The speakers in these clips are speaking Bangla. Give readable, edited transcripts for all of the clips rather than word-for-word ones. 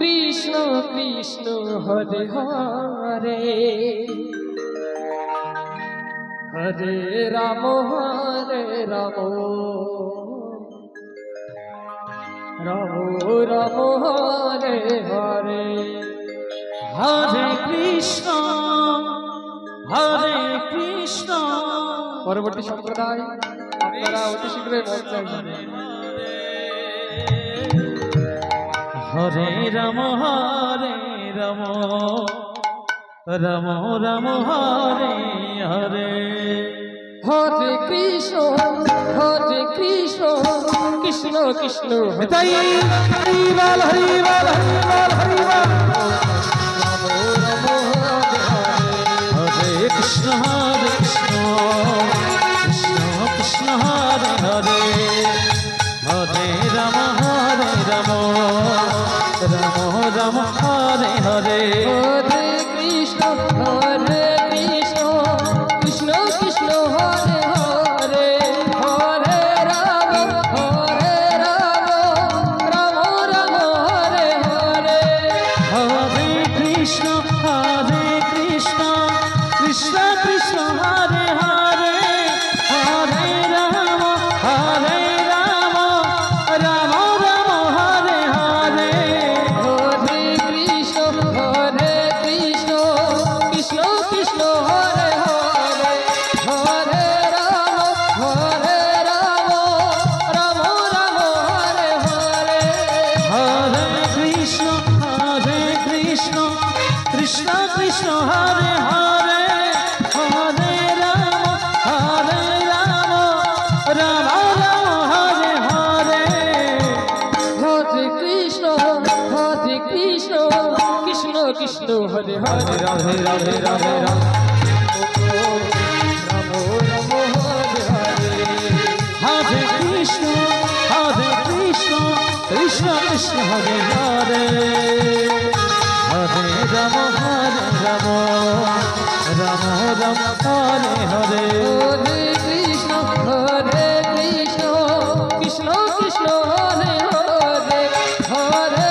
কৃষ্ণ কৃষ্ণ হরে হরে হরে রাম রাম রাম হরে হরে হরে কৃষ্ণ পরবর্তী সম্প্রদায় আপনারা অতি শীঘ্রই পৌঁছান। হরে রাম রাম রাম হরে হরে হরে কৃষ্ণ কৃষ্ণ কৃষ্ণ হরে তাই হরিবল হরিবল হরিবল হরিবল হরে কৃষ্ণ কৃষ্ণ কৃষ্ণ হরে হরে হরে রাম রাম হরে হরে হরে কৃষ্ণ কৃষ্ণ কৃষ্ণ হরে হরে হরে রাম রাম রাম হরে হরে হরে কৃষ্ণ কৃষ্ণ কৃষ্ণ হরে হরে হরে রাম রাম হরে হরে হরে কৃষ্ণ কৃষ্ণ কৃষ্ণ হরে হরে হরে রাম রাম হরে হরে হরে কৃষ্ণ কৃষ্ণ কৃষ্ণ হরে হরে হরে রাম রাম হরে হরে হরে কৃষ্ণ কৃষ্ণ কৃষ্ণ হরে হরে রাধে রাধে রাধে রাধে রাম হরে হরে হরে কৃষ্ণ কৃষ্ণ কৃষ্ণ হরে হরে হরে রাম রাম হরে হরে হরে কৃষ্ণ কৃষ্ণ কৃষ্ণ হরে হরে হরে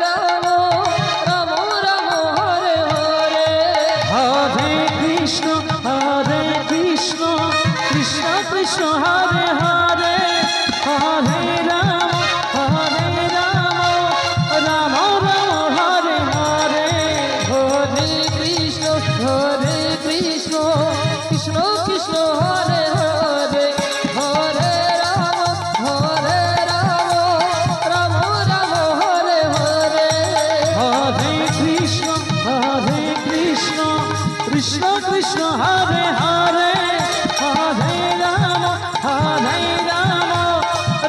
রাম রাম হরে হরে হরে কৃষ্ণ কৃষ্ণ কৃষ্ণ হরে হরে হরে রাম রাম হরে হরে হরে কৃষ্ণ কৃষ্ণ কৃষ্ণ হরে হরে হরে রাম রাম হরে হরে হরে কৃষ্ণ কৃষ্ণ কৃষ্ণ হরে হরে হরে রাম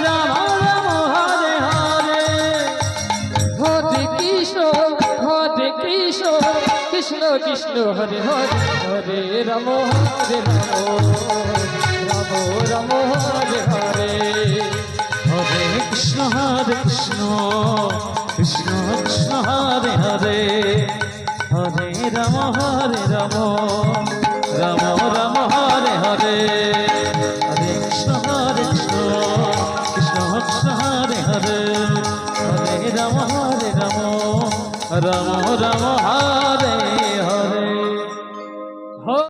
রাম হরে হরে হরে কৃষ্ণ কৃষ্ণ কৃষ্ণ হরে হরে হরে রাম রাম হরে হরে হরে কৃষ্ণ কৃষ্ণ কৃষ্ণ হরে হরে হরে রাম রাম হরে